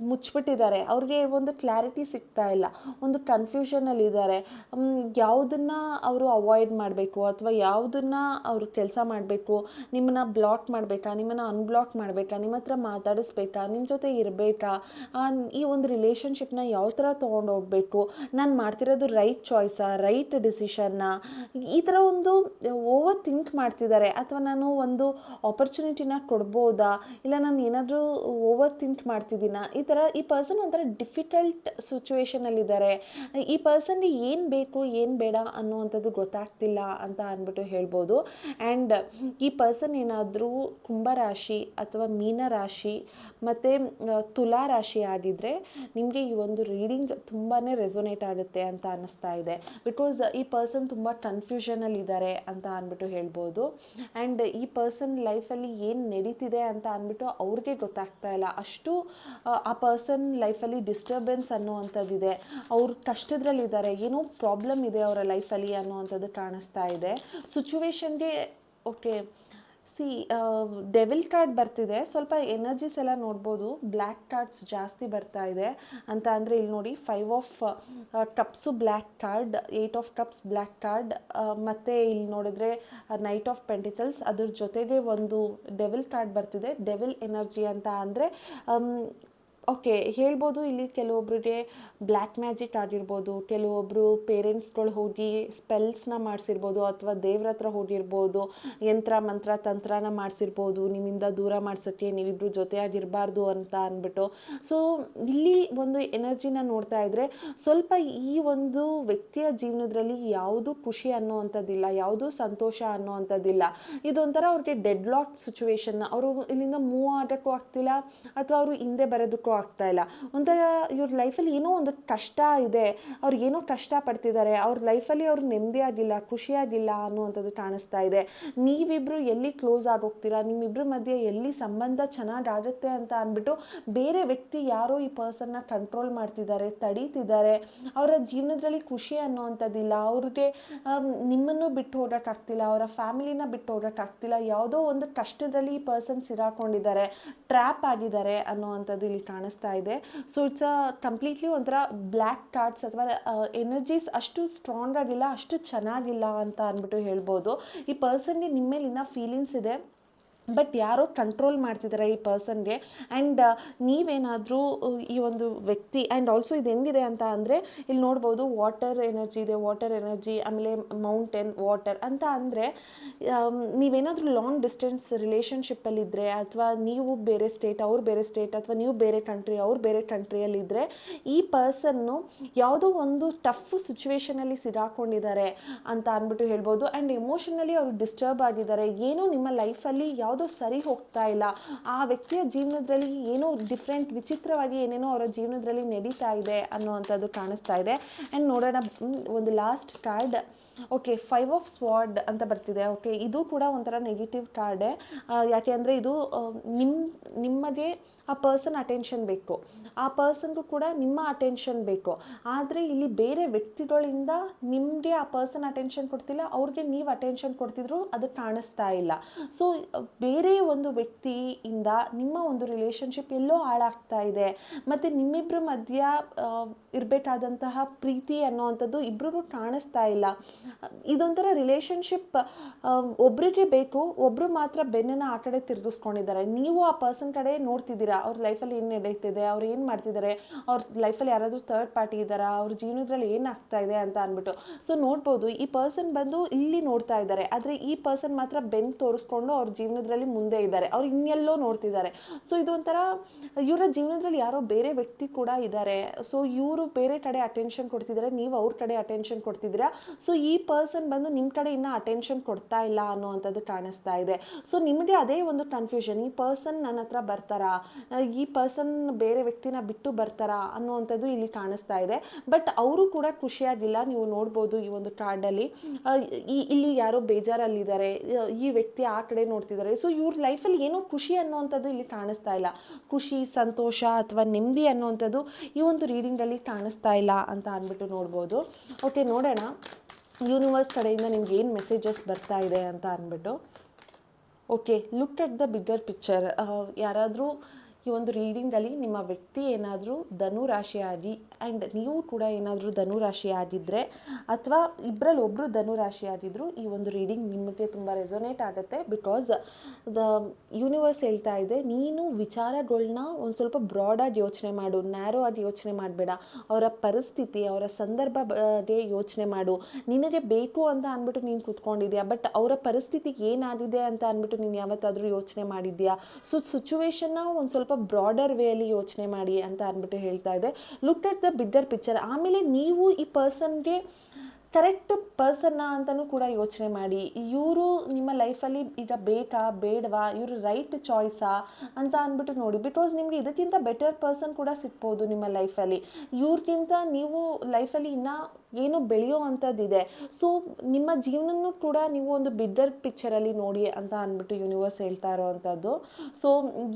ಮುಚ್ಚಿಬಿಟ್ಟಿದ್ದಾರೆ. ಅವ್ರಿಗೆ ಒಂದು ಕ್ಲಾರಿಟಿ ಸಿಗ್ತಾ ಇಲ್ಲ, ಒಂದು ಕನ್ಫ್ಯೂಷನಲ್ಲಿದ್ದಾರೆ. ಯಾವುದನ್ನು ಅವರು ಅವಾಯ್ಡ್ ಮಾಡಬೇಕು ಅಥವಾ ಯಾವುದನ್ನು ಅವರು ಕೆಲಸ ಮಾಡಬೇಕು, ನಿಮ್ಮನ್ನು ಬ್ಲಾಕ್ ಮಾಡಬೇಕಾ, ನಿಮ್ಮನ್ನು ಅನ್ಬ್ಲಾಕ್ ಮಾಡಬೇಕಾ, ನಿಮ್ಮ ಹತ್ರ ಮಾತಾಡಿಸ್ಬೇಕಾ, ನಿಮ್ಮ ಜೊತೆ ಇರಬೇಕಾ, ಈ ಒಂದು ರಿಲೇಷನ್ಶಿಪ್ನ ಯಾವ ಥರ ತೊಗೊಂಡೋಗ್ಬೇಕು, ನಾನು ಮಾಡ್ತಿರೋದು ರೈಟ್ ಚಾಯ್ಸಾ, ರೈಟ್ ಡಿಸಿಷನ್ನ, ಈ ಥರ ಒಂದು ಓವರ್ ಥಿಂಕ್ ಮಾಡ್ತಿದ್ದಾರೆ. ಅಥವಾ ನಾನು ಒಂದು ಆಪರ್ಚುನಿಟಿನ ಕೊಡ್ಬೋದಾ, ಇಲ್ಲ ನಾನು ಏನಾದರೂ ಓವರ್ ಥಿಂಕ್ ಮಾಡ್ತಿದ್ದೀನಾ, ಈ ಥರ ಈ ಪರ್ಸನ್ ಒಂಥರ ಡಿಫಿಕಲ್ಟ್ ಸಿಚುವೇಶನಲ್ಲಿದ್ದಾರೆ. ಈ ಪರ್ಸನ್ಗೆ ಏನು ಬೇಕು ಏನು ಬೇಡ ಅನ್ನುವಂಥದ್ದು ಗೊತ್ತಾಗ್ತಿಲ್ಲ ಅಂತ ಅಂದ್ಬಿಟ್ಟು ಹೇಳ್ಬೋದು. ಆ್ಯಂಡ್ ಈ ಪರ್ಸನ್ ಏನಾದರೂ ಕುಂಭರಾಶಿ ಅಥವಾ ಮೀನರಾಶಿ ಮತ್ತು ತುಲಾ ರಾಶಿ ಆಗಿದ್ದರೆ ನಿಮಗೆ ಈ ಒಂದು ರೀಡಿಂಗ್ ತುಂಬಾ ರೆಸೊನೇಟ್ ಆಗುತ್ತೆ ಅಂತ ಅನ್ನಿಸ್ತಾ ಇದೆ. ಬಿಕಾಸ್ ಈ ಪರ್ಸನ್ ತುಂಬ ಕನ್ಫ್ಯೂಷನಲ್ಲಿದ್ದಾರೆ ಅಂತ ಅಂದ್ಬಿಟ್ಟು ಹೇಳ್ಬೋದು. ಆ್ಯಂಡ್ ಈ ಪರ್ಸನ್ ಲೈಫಲ್ಲಿ ಏನು ನಡೀತಿದೆ ಅಂತ ಅಂದ್ಬಿಟ್ಟು ಅವ್ರಿಗೆ ಗೊತ್ತಾಗ್ತಾ ಇಲ್ಲ. ಅಷ್ಟು ಆ ಪರ್ಸನ್ ಲೈಫಲ್ಲಿ ಡಿಸ್ಟರ್ಬೆನ್ಸ್ ಅನ್ನುವಂಥದ್ದಿದೆ. ಅವರು ಕಷ್ಟದಲ್ಲಿದ್ದಾರೆ, ಏನೋ ಪ್ರಾಬ್ಲಮ್ ಇದೆ ಅವರ ಲೈಫಲ್ಲಿ ಅನ್ನುವಂಥದ್ದು ಕಾಣಿಸ್ತಾ ಇದೆ. ಸಿಚುವೇಶನ್ಗೆ ಓಕೆ ಡೆವಿಲ್ ಕಾರ್ಡ್ ಬರ್ತಿದೆ. ಸ್ವಲ್ಪ ಎನರ್ಜೀಸ್ ಎಲ್ಲ ನೋಡ್ಬೋದು. ಬ್ಲ್ಯಾಕ್ ಕಾರ್ಡ್ಸ್ ಜಾಸ್ತಿ ಬರ್ತಾ ಇದೆ ಅಂತ ಅಂದರೆ ಇಲ್ಲಿ ನೋಡಿ 5 of cups black card, 8 of cups black card, ಮತ್ತು ಇಲ್ಲಿ ನೋಡಿದ್ರೆ ನೈಟ್ ಆಫ್ ಪೆಂಟಿಕಲ್ಸ್, ಅದ್ರ ಜೊತೆಗೆ ಒಂದು ಡೆವಿಲ್ ಕಾರ್ಡ್ ಬರ್ತಿದೆ. ಡೆವಿಲ್ ಎನರ್ಜಿ ಅಂತ ಅಂದರೆ ಓಕೆ ಹೇಳ್ಬೋದು, ಇಲ್ಲಿ ಕೆಲವೊಬ್ಬರಿಗೆ ಬ್ಲ್ಯಾಕ್ ಮ್ಯಾಜಿಕ್ ಆಗಿರ್ಬೋದು, ಕೆಲವೊಬ್ಬರು ಪೇರೆಂಟ್ಸ್ಗಳು ಹೋಗಿ ಸ್ಪೆಲ್ಸ್ನ ಮಾಡಿಸಿರ್ಬೋದು, ಅಥವಾ ದೇವ್ರ ಹತ್ರ ಹೋಗಿರ್ಬೋದು, ಯಂತ್ರ ಮಂತ್ರ ತಂತ್ರನ ಮಾಡಿಸಿರ್ಬೋದು ನಿಮ್ಮಿಂದ ದೂರ ಮಾಡ್ಸೋಕ್ಕೆ, ನೀವಿಬ್ಬರು ಜೊತೆಯಾಗಿರಬಾರ್ದು ಅಂತ ಅಂದ್ಬಿಟ್ಟು. ಸೊ ಇಲ್ಲಿ ಒಂದು ಎನರ್ಜಿನ ನೋಡ್ತಾ ಇದ್ದರೆ ಸ್ವಲ್ಪ ಈ ಒಂದು ವ್ಯಕ್ತಿಯ ಜೀವನದಲ್ಲಿ ಯಾವುದೂ ಖುಷಿ ಅನ್ನೋವಂಥದ್ದಿಲ್ಲ, ಯಾವುದೂ ಸಂತೋಷ ಅನ್ನೋವಂಥದ್ದಿಲ್ಲ. ಇದೊಂಥರ ಅವ್ರಿಗೆ ಡೆಡ್ ಲಾಕ್ ಸಿಚುವೇಶನ್. ಅವರು ಇಲ್ಲಿಂದ ಮೂವ್ ಆಗೋಕ್ಕೂ ಆಗ್ತಿಲ್ಲ, ಅಥವಾ ಅವರು ಹಿಂದೆ ಬರೋದಕ್ಕೂ ಆಗ್ತಾ ಇಲ್ಲ. ಒಂಥರ ಇವ್ರ ಲೈಫಲ್ಲಿ ಏನೋ ಒಂದು ಕಷ್ಟ ಇದೆ, ಅವ್ರಿಗೇನೋ ಕಷ್ಟ ಪಡ್ತಿದ್ದಾರೆ, ಅವ್ರ ಲೈಫಲ್ಲಿ ಅವ್ರು ನೆಮ್ಮದಿಯಾಗಿಲ್ಲ, ಖುಷಿಯಾಗಿಲ್ಲ ಅನ್ನುವಂಥದ್ದು ಕಾಣಿಸ್ತಾ ಇದೆ. ನೀವಿಬ್ಬರು ಎಲ್ಲಿ ಕ್ಲೋಸ್ ಆಗೋಗ್ತೀರಾ, ನಿಮ್ಮಿಬ್ಬರ ಮಧ್ಯೆ ಎಲ್ಲಿ ಸಂಬಂಧ ಚೆನ್ನಾಗಾಗುತ್ತೆ ಅಂತ ಅಂದ್ಬಿಟ್ಟು ಬೇರೆ ವ್ಯಕ್ತಿ ಯಾರೋ ಈ ಪರ್ಸನ್ನ ಕಂಟ್ರೋಲ್ ಮಾಡ್ತಿದ್ದಾರೆ, ತಡೀತಿದ್ದಾರೆ. ಅವರ ಜೀವನದಲ್ಲಿ ಖುಷಿ ಅನ್ನೋವಂಥದ್ದಿಲ್ಲ, ಅವ್ರಿಗೆ ನಿಮ್ಮನ್ನು ಬಿಟ್ಟು ಹೋಗೋಕ್ಕಾಗ್ತಿಲ್ಲ, ಅವರ ಫ್ಯಾಮಿಲಿನ ಬಿಟ್ಟು ಹೋಗೋಕ್ಕಾಗ್ತಿಲ್ಲ, ಯಾವುದೋ ಒಂದು ಕಷ್ಟದಲ್ಲಿ ಈ ಪರ್ಸನ್ ಸಿರಾಕೊಂಡಿದ್ದಾರೆ, ಟ್ರ್ಯಾಪ್ ಆಗಿದ್ದಾರೆ ಅನ್ನೋವಂಥದ್ದು ಇಲ್ಲಿ ಕಾಣಿಸ್ತಾ ಇದೆ. ಸೊ ಇಟ್ಸ್ ಕಂಪ್ಲೀಟ್ಲಿ ಒಂಥರ ಬ್ಲ್ಯಾಕ್ ಕಾರ್ಡ್ಸ್ ಅಥವಾ ಎನರ್ಜೀಸ್ ಅಷ್ಟು ಸ್ಟ್ರಾಂಗ್ ಆಗಿಲ್ಲ, ಅಷ್ಟು ಚೆನ್ನಾಗಿಲ್ಲ ಅಂತ ಅಂದ್ಬಿಟ್ಟು ಹೇಳ್ಬೋದು. ಈ ಪರ್ಸನ್ಗೆ ನಿಮ್ಮ ಮೇಲೆ ಇನ್ನೂ ಫೀಲಿಂಗ್ಸ್ ಇದೆ, ಬಟ್ ಯಾರೋ ಕಂಟ್ರೋಲ್ ಮಾಡ್ತಿದ್ದಾರೆ ಈ ಪರ್ಸನ್ಗೆ. ಆ್ಯಂಡ್ ನೀವೇನಾದರೂ ಈ ಒಂದು ವ್ಯಕ್ತಿ ಆ್ಯಂಡ್ ಆಲ್ಸೋ ಇದು ಹೆಂಗಿದೆ ಅಂತ ಅಂದರೆ ಇಲ್ಲಿ ನೋಡ್ಬೋದು ವಾಟರ್ ಎನರ್ಜಿ ಇದೆ, ವಾಟರ್ ಎನರ್ಜಿ, ಆಮೇಲೆ ಮೌಂಟೇನ್, ವಾಟರ್ ಅಂತ ಅಂದರೆ ನೀವೇನಾದರೂ ಲಾಂಗ್ ಡಿಸ್ಟೆನ್ಸ್ ರಿಲೇಷನ್ಶಿಪ್ಪಲ್ಲಿದ್ದರೆ, ಅಥವಾ ನೀವು ಬೇರೆ ಸ್ಟೇಟ್ ಅವ್ರು ಬೇರೆ ಸ್ಟೇಟ್, ಅಥವಾ ನೀವು ಬೇರೆ ಕಂಟ್ರಿ ಅವ್ರು ಬೇರೆ ಕಂಟ್ರಿಯಲ್ಲಿದ್ದರೆ, ಈ ಪರ್ಸನ್ನು ಯಾವುದೋ ಒಂದು ಟಫ್ ಸಿಚುವೇಷನಲ್ಲಿ ಸಿಗಾಕೊಂಡಿದ್ದಾರೆ ಅಂತ ಅಂದ್ಬಿಟ್ಟು ಹೇಳ್ಬೋದು. ಆ್ಯಂಡ್ ಎಮೋಷನಲಿ ಅವರು ಡಿಸ್ಟರ್ಬ್ ಆಗಿದ್ದಾರೆ, ಏನೋ ನಿಮ್ಮ ಲೈಫಲ್ಲಿ ಯಾವುದೋ ಸರಿ ಹೋಗ್ತಾ ಇಲ್ಲ, ಆ ವ್ಯಕ್ತಿಯ ಜೀವನದಲ್ಲಿ ಏನೋ ಡಿಫ್ರೆಂಟ್ ವಿಚಿತ್ರವಾಗಿ ಏನೇನೋ ಅವರ ಜೀವನದಲ್ಲಿ ನಡೀತಾ ಇದೆ ಅನ್ನೋವಂಥದ್ದು ಕಾಣಿಸ್ತಾ ಇದೆ. ಆ್ಯಂಡ್ ನೋಡೋಣ ಒಂದು last card. Okay, 5 of sword ಅಂತ ಬರ್ತಿದೆ. ಓಕೆ, ಇದು ಕೂಡ ಒಂಥರ ನೆಗೆಟಿವ್ ಕಾರ್ಡೇ. ಯಾಕೆ ಅಂದರೆ ಇದು ನಿಮಗೆ ಆ ಪರ್ಸನ್ ಅಟೆನ್ಷನ್ ಬೇಕು, ಆ ಪರ್ಸನ್ಗೂ ಕೂಡ ನಿಮ್ಮ ಅಟೆನ್ಷನ್ ಬೇಕು. ಆದರೆ ಇಲ್ಲಿ ಬೇರೆ ವ್ಯಕ್ತಿಗಳಿಂದ ನಿಮಗೆ ಆ ಪರ್ಸನ್ ಅಟೆನ್ಷನ್ ಕೊಡ್ತಿಲ್ಲ, ಅವ್ರಿಗೆ ನೀವು ಅಟೆನ್ಷನ್ ಕೊಡ್ತಿದ್ರು, ಅದು ಕಾಣಿಸ್ತಾ ಇಲ್ಲ. ಸೊ ಬೇರೆ ಒಂದು ವ್ಯಕ್ತಿಯಿಂದ ನಿಮ್ಮ ಒಂದು ರಿಲೇಷನ್ಶಿಪ್ ಎಲ್ಲೋ ಹಾಳಾಗ್ತಾ ಇದೆ, ಮತ್ತು ನಿಮ್ಮಿಬ್ಬರ ಮಧ್ಯ ಇರಬೇಕಾದಂತಹ ಪ್ರೀತಿ ಅನ್ನೋವಂಥದ್ದು ಇಬ್ಬರಿಗೂ ಕಾಣಿಸ್ತಾ ಇಲ್ಲ. ಇದೊಂಥರ ರಿಲೇಷನ್ಶಿಪ್ ಒಬ್ರಿಗೆ ಬೇಕು, ಒಬ್ಬರು ಮಾತ್ರ ಬೆನ್ನನ್ನು ಆ ಕಡೆ ತಿರುಗಿಸ್ಕೊಂಡಿದ್ದಾರೆ. ನೀವು ಆ ಪರ್ಸನ್ ಕಡೆ ನೋಡ್ತಿದ್ದೀರಾ, ಅವ್ರ ಲೈಫಲ್ಲಿ ಏನು ನಡೀತಿದೆ, ಅವ್ರು ಏನು ಮಾಡ್ತಿದ್ದಾರೆ, ಅವ್ರ ಲೈಫಲ್ಲಿ ಯಾರಾದರೂ ಥರ್ಡ್ ಪಾರ್ಟಿ ಇದ್ದಾರಾ, ಅವ್ರ ಜೀವನದಲ್ಲಿ ಏನಾಗ್ತಾ ಇದೆ ಅಂತ ಅಂದ್ಬಿಟ್ಟು. ಸೊ ನೋಡ್ಬೋದು ಈ ಪರ್ಸನ್ ಬಂದು ಇಲ್ಲಿ ನೋಡ್ತಾ ಇದ್ದಾರೆ, ಆದರೆ ಈ ಪರ್ಸನ್ ಮಾತ್ರ ಬೆನ್ನು ತೋರಿಸ್ಕೊಂಡು ಅವ್ರ ಜೀವನದಲ್ಲಿ ಮುಂದೆ ಇದ್ದಾರೆ, ಅವ್ರು ಇನ್ನೆಲ್ಲೋ ನೋಡ್ತಿದ್ದಾರೆ. ಸೊ ಇದೊಂಥರ ಇವರ ಜೀವನದಲ್ಲಿ ಯಾರೋ ಬೇರೆ ವ್ಯಕ್ತಿ ಕೂಡ ಇದ್ದಾರೆ. ಸೊ ಇವರು ಬೇರೆ ಕಡೆ ಅಟೆನ್ಷನ್ ಕೊಡ್ತಿದ್ದಾರೆ, ನೀವು ಅವ್ರ ಕಡೆ ಅಟೆನ್ಷನ್ ಕೊಡ್ತಿದ್ದೀರಾ. ಸೊ ಈ ಪರ್ಸನ್ ಬಂದು ನಿಮ್ಮ ಕಡೆ ಇನ್ನೂ ಅಟೆನ್ಷನ್ ಕೊಡ್ತಾ ಇಲ್ಲ ಅನ್ನೋವಂಥದ್ದು ಕಾಣಿಸ್ತಾ ಇದೆ. ಸೊ ನಿಮಗೆ ಅದೇ ಒಂದು ಕನ್ಫ್ಯೂಷನ್, ಈ ಪರ್ಸನ್ ನನ್ನ ಹತ್ರ ಬರ್ತಾರಾ, ಈ ಪರ್ಸನ್ ಬೇರೆ ವ್ಯಕ್ತಿನ ಬಿಟ್ಟು ಬರ್ತಾರಾ ಅನ್ನುವಂಥದ್ದು ಇಲ್ಲಿ ಕಾಣಿಸ್ತಾ ಇದೆ. ಬಟ್ ಅವರು ಕೂಡ ಖುಷಿಯಾಗಿಲ್ಲ, ನೀವು ನೋಡ್ಬೋದು ಈ ಒಂದು ಕಾರ್ಡಲ್ಲಿ. ಇಲ್ಲಿ ಯಾರೋ ಬೇಜಾರಲ್ಲಿದ್ದಾರೆ, ಈ ವ್ಯಕ್ತಿ ಆ ಕಡೆ ನೋಡ್ತಿದ್ದಾರೆ. ಸೊ ಇವ್ರ ಲೈಫಲ್ಲಿ ಏನೋ ಖುಷಿ ಅನ್ನುವಂಥದ್ದು ಇಲ್ಲಿ ಕಾಣಿಸ್ತಾ ಇಲ್ಲ, ಖುಷಿ, ಸಂತೋಷ ಅಥವಾ ನೆಮ್ಮದಿ ಅನ್ನುವಂಥದ್ದು ಈ ಒಂದು ರೀಡಿಂಗಲ್ಲಿ ಕಾಣಿಸ್ತಾ ಇಲ್ಲ ಅಂತ ಅಂದ್ಬಿಟ್ಟು ನೋಡ್ಬೋದು. ಓಕೆ, ನೋಡೋಣ ಯೂನಿವರ್ಸ್ ಕಡೆಯಿಂದ ನಿಮ್ಗೆ ಏನು ಮೆಸೇಜಸ್ ಬರ್ತಾ ಇದೆ ಅಂತ ಅಂದ್ಬಿಟ್ಟು. Okay, look at the bigger picture. ಯಾರಾದರೂ ಈ ಒಂದು ರೀಡಿಂಗಲ್ಲಿ ನಿಮ್ಮ ವ್ಯಕ್ತಿ ಏನಾದರೂ ಧನು ರಾಶಿಯಾಗಿ ಆ್ಯಂಡ್ ನೀವು ಕೂಡ ಏನಾದರೂ ಧನು ರಾಶಿಯಾಗಿದ್ದರೆ, ಅಥವಾ ಇಬ್ಬರಲ್ಲಿ ಒಬ್ಬರು ಧನು ರಾಶಿಯಾಗಿದ್ದರೂ ಈ ಒಂದು ರೀಡಿಂಗ್ ನಿಮಗೆ ತುಂಬ ರೆಸೊನೇಟ್ ಆಗುತ್ತೆ. ಬಿಕಾಸ್ ದ ಯೂನಿವರ್ಸ್ ಹೇಳ್ತಾ ಇದೆ, ನೀನು ವಿಚಾರಗಳನ್ನ ಒಂದು ಸ್ವಲ್ಪ ಬ್ರಾಡಾಗಿ ಯೋಚನೆ ಮಾಡು, ನ್ಯಾರೋ ಆಗಿ ಯೋಚನೆ ಮಾಡಬೇಡ. ಅವರ ಪರಿಸ್ಥಿತಿ, ಅವರ ಸಂದರ್ಭ ಬಗ್ಗೆ ಯೋಚನೆ ಮಾಡು. ನಿನಗೆ ಬೇಕು ಅಂತ ಅಂದ್ಬಿಟ್ಟು ನೀನು ಕೂತ್ಕೊಂಡಿದ್ಯಾ, ಬಟ್ ಅವರ ಪರಿಸ್ಥಿತಿಗೆ ಏನಾಗಿದೆ ಅಂತ ಅಂದ್ಬಿಟ್ಟು ನೀನು ಯಾವತ್ತಾದರೂ ಯೋಚನೆ ಮಾಡಿದ್ಯಾ. ಸೊ ಸಿಚುವೇಶನ್ನ ಒಂದು ಸ್ವಲ್ಪ ಬ್ರಾಡರ್ ವೇಯಲ್ಲಿ ಯೋಚನೆ ಮಾಡಿ ಅಂತ ಅಂದ್ಬಿಟ್ಟು ಹೇಳ್ತಾ ಇದೆ. Look at the bigger picture. ಆಮೇಲೆ ನೀವು ಈ ಪರ್ಸನ್ಗೆ ಕರೆಕ್ಟ್ ಪರ್ಸನ್ನ ಅಂತಲೂ ಕೂಡ ಯೋಚನೆ ಮಾಡಿ. ಇವರು ನಿಮ್ಮ ಲೈಫಲ್ಲಿ ಈಗ ಬೇಕಾ ಬೇಡವಾ, ಇವರು ರೈಟ್ ಚಾಯ್ಸಾ ಅಂತ ಅಂದ್ಬಿಟ್ಟು ನೋಡಿ. ಬಿಕಾಸ್ ನಿಮಗೆ ಇದಕ್ಕಿಂತ ಬೆಟರ್ ಪರ್ಸನ್ ಕೂಡ ಸಿಗ್ಬೋದು ನಿಮ್ಮ ಲೈಫಲ್ಲಿ. ಇವ್ರಿಗಿಂತ ನೀವು ಲೈಫಲ್ಲಿ ಇನ್ನೂ ಏನೋ ಬೆಳೆಯೋ ಅಂಥದ್ದಿದೆ. ಸೊ ನಿಮ್ಮ ಜೀವನನೂ ಕೂಡ ನೀವು ಒಂದು ಬಿಗ್ಗರ್ ಪಿಕ್ಚರಲ್ಲಿ ನೋಡಿ ಅಂತ ಅಂದ್ಬಿಟ್ಟು ಯೂನಿವರ್ಸ್ ಹೇಳ್ತಾ ಇರೋವಂಥದ್ದು. ಸೊ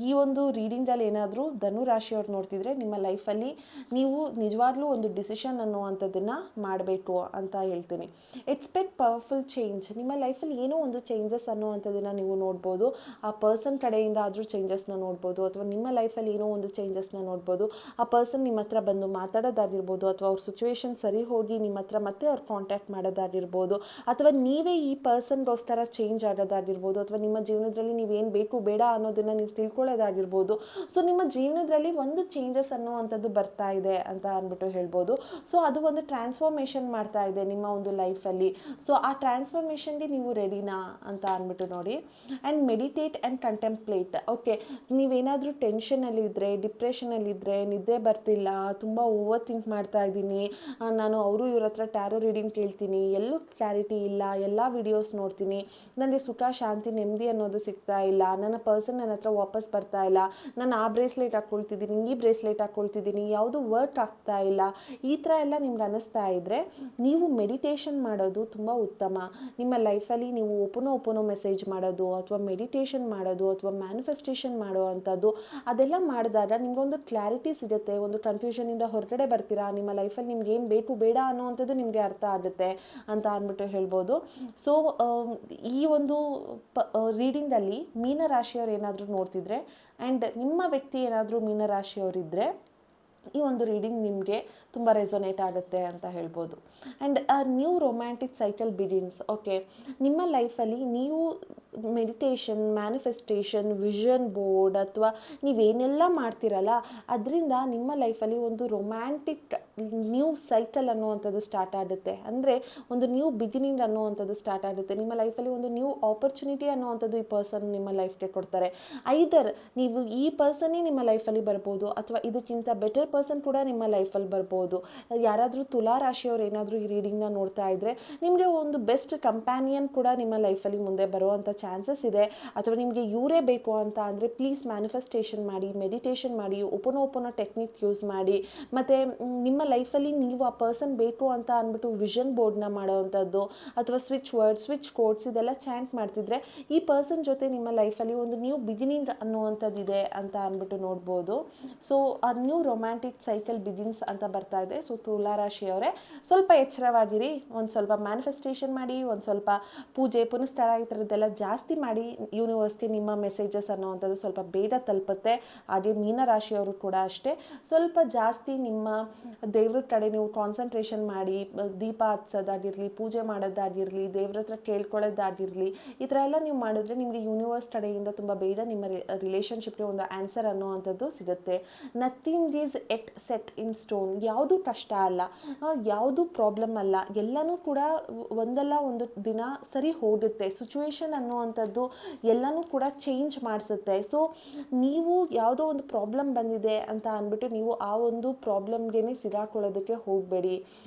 ಈ ಒಂದು ರೀಡಿಂಗಲ್ಲಿ ಏನಾದರೂ ಧನು ರಾಶಿಯವ್ರು ನೋಡ್ತಿದ್ರೆ, ನಿಮ್ಮ ಲೈಫಲ್ಲಿ ನೀವು ನಿಜವಾಗ್ಲೂ ಒಂದು ಡಿಸಿಷನ್ ಅನ್ನುವಂಥದ್ದನ್ನು ಮಾಡಬೇಕು ಅಂತ ಹೇಳ್ತೀನಿ. Expect powerful change. ನಿಮ್ಮ ಲೈಫಲ್ಲಿ ಏನೋ ಒಂದು ಚೇಂಜಸ್ ಅನ್ನುವಂಥದ್ದನ್ನು ನೀವು ನೋಡ್ಬೋದು. ಆ ಪರ್ಸನ್ ಕಡೆಯಿಂದ ಆದರೂ ಚೇಂಜಸ್ನ ನೋಡ್ಬೋದು, ಅಥವಾ ನಿಮ್ಮ ಲೈಫಲ್ಲಿ ಏನೋ ಒಂದು ಚೇಂಜಸ್ನ ನೋಡ್ಬೋದು. ಆ ಪರ್ಸನ್ ನಿಮ್ಮ ಹತ್ರ ಬಂದು ಮಾತಾಡೋದಾಗಿರ್ಬೋದು, ಅಥವಾ ಅವ್ರ ಸಿಚುವೇಶನ್ ಸರಿ ಹೋಗಿ ನಿಮ್ಮ ಹತ್ರ ಮತ್ತೆ ಅವ್ರು ಕಾಂಟ್ಯಾಕ್ಟ್ ಮಾಡೋದಾಗಿರ್ಬೋದು, ಅಥವಾ ನೀವೇ ಈ ಪರ್ಸನ್ಗೋಸ್ಕರ ಚೇಂಜ್ ಆಗೋದಾಗಿರ್ಬೋದು, ಅಥವಾ ನಿಮ್ಮ ಜೀವನದಲ್ಲಿ ನೀವೇನು ಬೇಕು ಬೇಡ ಅನ್ನೋದನ್ನು ನೀವು ತಿಳ್ಕೊಳ್ಳೋದಾಗಿರ್ಬೋದು. ಸೊ ನಿಮ್ಮ ಜೀವನದಲ್ಲಿ ಒಂದು ಚೇಂಜಸ್ ಅನ್ನುವಂಥದ್ದು ಬರ್ತಾ ಇದೆ ಅಂತ ಅಂದ್ಬಿಟ್ಟು ಹೇಳ್ಬೋದು. ಸೊ ಅದು ಒಂದು ಟ್ರಾನ್ಸ್ಫಾರ್ಮೇಷನ್ ಮಾಡ್ತಾ ಇದೆ. ನಿಮ್ಮ ಒಂದು ಲೈಫಲ್ಲಿ. ಸೊ ಆ ಟ್ರಾನ್ಸ್ಫಾರ್ಮೇಷನ್ಗೆ ನೀವು ರೆಡಿನಾ ಅಂತ ಅಂದ್ಬಿಟ್ಟು ನೋಡಿ. And meditate and contemplate. Okay, ನೀವೇನಾದರೂ ಟೆನ್ಷನಲ್ಲಿದ್ದರೆ, ಡಿಪ್ರೆಷನಲ್ಲಿದ್ದರೆ, ನಿದ್ದೆ ಬರ್ತಿಲ್ಲ, ತುಂಬ ಓವರ್ ಥಿಂಕ್ ಮಾಡ್ತಾ ಇದ್ದೀನಿ, ನಾನು ಅವರು ಇವ್ರ ಹತ್ರ ಟ್ಯಾರೋ ರೀಡಿಂಗ್ ಕೇಳ್ತೀನಿ, ಎಲ್ಲೂ ಕ್ಲಾರಿಟಿ ಇಲ್ಲ, ಎಲ್ಲ ವಿಡಿಯೋಸ್ ನೋಡ್ತೀನಿ, ನನಗೆ ಸುಖ ಶಾಂತಿ ನೆಮ್ಮದಿ ಅನ್ನೋದು ಸಿಗ್ತಾ ಇಲ್ಲ, ನನ್ನ ಪರ್ಸನ್ ನನ್ನ ಹತ್ರ ವಾಪಸ್ ಬರ್ತಾ ಇಲ್ಲ, ನಾನು ಆ ಬ್ರೇಸ್ಲೆಟ್ ಹಾಕ್ಕೊಳ್ತಿದ್ದೀನಿ, ಈ ಬ್ರೇಸ್ಲೆಟ್ ಹಾಕ್ಕೊಳ್ತಿದ್ದೀನಿ, ಯಾವುದು ವರ್ಕ್ ಆಗ್ತಾ ಇಲ್ಲ, ಈ ಥರ ಎಲ್ಲ ನಿಮ್ಗೆ ಅನ್ನಿಸ್ತಾ ಇದ್ದರೆ ನೀವು ಮೆಡಿಟೇಷನ್ ಮಾಡೋದು ತುಂಬ ಉತ್ತಮ. ನಿಮ್ಮ ಲೈಫಲ್ಲಿ ನೀವು ಓಪನೋ ಮೆಸೇಜ್ ಮಾಡೋದು ಅಥವಾ ಮೆಡಿಟೇಷನ್ ಮಾಡೋದು ಅಥವಾ ಮ್ಯಾನಿಫೆಸ್ಟೇಷನ್ ಮಾಡೋ ಅಂಥದ್ದು ಅದೆಲ್ಲ ಮಾಡಿದಾಗ ನಿಮಗೊಂದು ಕ್ಲಾರಿಟಿ ಸಿಗುತ್ತೆ, ಒಂದು ಕನ್ಫ್ಯೂಷನಿಂದ ಹೊರಗಡೆ ಬರ್ತೀರಾ, ನಿಮ್ಮ ಲೈಫಲ್ಲಿ ನಿಮ್ಗೆ ಏನು ಬೇಕು ಬೇಡ ಅನ್ನೋವಂಥದ್ದು ನಿಮಗೆ ಅರ್ಥ ಆಗುತ್ತೆ ಅಂತ ಅಂದ್ಬಿಟ್ಟು ಹೇಳ್ಬೋದು. ಸೊ ಈ ಒಂದು ರೀಡಿಂಗಲ್ಲಿ ಮೀನರಾಶಿಯವ್ರು ಏನಾದರೂ ನೋಡ್ತಿದ್ರೆ ಆ್ಯಂಡ್ ನಿಮ್ಮ ವ್ಯಕ್ತಿ ಏನಾದರೂ ಮೀನರಾಶಿಯವರಿದ್ದರೆ ಈ ಒಂದು ರೀಡಿಂಗ್ ನಿಮಗೆ ತುಂಬ ರೆಸೊನೇಟ್ ಆಗುತ್ತೆ ಅಂತ ಹೇಳ್ಬೋದು. And new romantic cycle begins. Okay, ನಿಮ್ಮ ಲೈಫಲ್ಲಿ ನೀವು ಮೆಡಿಟೇಷನ್, ಮ್ಯಾನಿಫೆಸ್ಟೇಷನ್, ವಿಷನ್ ಬೋರ್ಡ್ ಅಥವಾ ನೀವೇನೆಲ್ಲ ಮಾಡ್ತಿರಲ್ಲ ಅದರಿಂದ ನಿಮ್ಮ ಲೈಫಲ್ಲಿ ಒಂದು ರೊಮ್ಯಾಂಟಿಕ್ ನ್ಯೂ ಸೈಕಲ್ ಅನ್ನುವಂಥದ್ದು ಸ್ಟಾರ್ಟ್ ಆಗುತ್ತೆ. ಅಂದರೆ ಒಂದು ನ್ಯೂ ಬಿಗಿನಿಂಗ್ ಅನ್ನುವಂಥದ್ದು ಸ್ಟಾರ್ಟ್ ಆಗುತ್ತೆ. ನಿಮ್ಮ ಲೈಫಲ್ಲಿ ಒಂದು ನ್ಯೂ ಆಪರ್ಚುನಿಟಿ ಅನ್ನುವಂಥದ್ದು ಈ ಪರ್ಸನ್ ನಿಮ್ಮ ಲೈಫ್ಗೆ ಕೊಡ್ತಾರೆ. ಐದರ್ ನೀವು ಈ ಪರ್ಸನ್ನೇ ನಿಮ್ಮ ಲೈಫಲ್ಲಿ ಬರ್ಬೋದು ಅಥವಾ ಇದಕ್ಕಿಂತ ಬೆಟರ್ ಪರ್ಸನ್ ಕೂಡ ನಿಮ್ಮ ಲೈಫಲ್ಲಿ ಬರ್ಬೋದು. ಯಾರಾದರೂ ತುಲಾ ರಾಶಿಯವರು ಏನಾದರೂ ಈ ರೀಡಿಂಗ್ನ ನೋಡ್ತಾ ಇದ್ದರೆ ನಿಮಗೆ ಒಂದು ಬೆಸ್ಟ್ ಕಂಪ್ಯಾನಿಯನ್ ಕೂಡ ನಿಮ್ಮ ಲೈಫಲ್ಲಿ ಮುಂದೆ ಬರುವಂಥ ಚಾನ್ಸಸ್ ಇದೆ. ಅಥವಾ ನಿಮಗೆ ಇವರೇ ಬೇಕು ಅಂತ ಅಂದರೆ ಪ್ಲೀಸ್ ಮ್ಯಾನಿಫೆಸ್ಟೇಷನ್ ಮಾಡಿ, ಮೆಡಿಟೇಷನ್ ಮಾಡಿ, ಓಪನೋ ಟೆಕ್ನಿಕ್ ಯೂಸ್ ಮಾಡಿ, ಮತ್ತು ನಿಮ್ಮ ಲೈಫಲ್ಲಿ ನೀವು ಆ ಪರ್ಸನ್ ಬೇಕು ಅಂತ ಅಂದ್ಬಿಟ್ಟು ವಿಷನ್ ಬೋರ್ಡ್ನ ಮಾಡೋವಂಥದ್ದು ಅಥವಾ ಸ್ವಿಚ್ ವರ್ಡ್ಸ್, ಸ್ವಿಚ್ ಕೋಡ್ಸ್ ಇದೆಲ್ಲ ಚಾಂಟ್ ಮಾಡ್ತಿದ್ರೆ ಈ ಪರ್ಸನ್ ಜೊತೆ ನಿಮ್ಮ ಲೈಫಲ್ಲಿ ಒಂದು ನ್ಯೂ ಬಿಗಿನಿಂಗ್ ಅನ್ನುವಂಥದ್ದಿದೆ ಅಂತ ಅಂದ್ಬಿಟ್ಟು ನೋಡ್ಬೋದು. ಸೊ ಆ ನ್ಯೂ ರೊಮ್ಯಾಂಟಿಕ್ ಸೈಕಲ್ ಬಿಗಿನ್ಸ್ ಅಂತ ಬರ್ತಾ ಇದೆ. ಸೊ ತುಲಾ ರಾಶಿಯವರೇ ಸ್ವಲ್ಪ ಎಚ್ಚರವಾಗಿರಿ, ಒಂದು ಸ್ವಲ್ಪ ಮ್ಯಾನಿಫೆಸ್ಟೇಷನ್ ಮಾಡಿ, ಒಂದು ಸ್ವಲ್ಪ ಪೂಜೆ ಪುನಸ್ಕಾರ ಈ ಥರದ್ದೆಲ್ಲ ಜಾಸ್ತಿ ಮಾಡಿ, ಯೂನಿವರ್ಸ್ಗೆ ನಿಮ್ಮ ಮೆಸೇಜಸ್ ಅನ್ನೋವಂಥದ್ದು ಸ್ವಲ್ಪ ಬೇಗ ತಲುಪುತ್ತೆ. ಹಾಗೆ ಮೀನರಾಶಿಯವರು ಕೂಡ ಅಷ್ಟೇ, ಸ್ವಲ್ಪ ಜಾಸ್ತಿ ನಿಮ್ಮ ದೇವ್ರ ಕಡೆ ನೀವು ಕಾನ್ಸಂಟ್ರೇಷನ್ ಮಾಡಿ, ದೀಪ ಹಚ್ಚೋದಾಗಿರಲಿ, ಪೂಜೆ ಮಾಡೋದಾಗಿರಲಿ, ದೇವ್ರ ಹತ್ರ ಕೇಳ್ಕೊಳ್ಳೋದಾಗಿರಲಿ, ಈ ಥರ ಎಲ್ಲ ನೀವು ಮಾಡಿದ್ರೆ ನಿಮಗೆ ಯೂನಿವರ್ಸ್ ಕಡೆಯಿಂದ ತುಂಬ ಬೇಗ ನಿಮ್ಮ ರಿಲೇಷನ್ಶಿಪ್ಗೆ ಒಂದು ಆನ್ಸರ್ ಅನ್ನೋವಂಥದ್ದು ಸಿಗುತ್ತೆ. Nothing is at set in stone. ಯಾವುದೂ ಕಷ್ಟ ಅಲ್ಲ, ಯಾವುದೂ ಪ್ರಾಬ್ಲಮ್ ಅಲ್ಲ, ಎಲ್ಲನೂ ಕೂಡ ಒಂದಲ್ಲ ಒಂದು ದಿನ ಸರಿ ಹೋಗುತ್ತೆ. ಸಿಚುವೇಶನ್ ಅನ್ನುವಂಥದ್ದು ಎಲ್ಲನೂ ಕೂಡ ಚೇಂಜ್ ಮಾಡಿಸುತ್ತೆ. ಸೊ ನೀವು ಯಾವುದೋ ಒಂದು ಪ್ರಾಬ್ಲಮ್ ಬಂದಿದೆ ಅಂತ ಅಂದ್ಬಿಟ್ಟು ನೀವು ಆ ಒಂದು ಪ್ರಾಬ್ಲಮ್ಗೆ ಸಿಗಾಕೊಳ್ಳೋದಕ್ಕೆ ಹೋಗಬೇಡಿ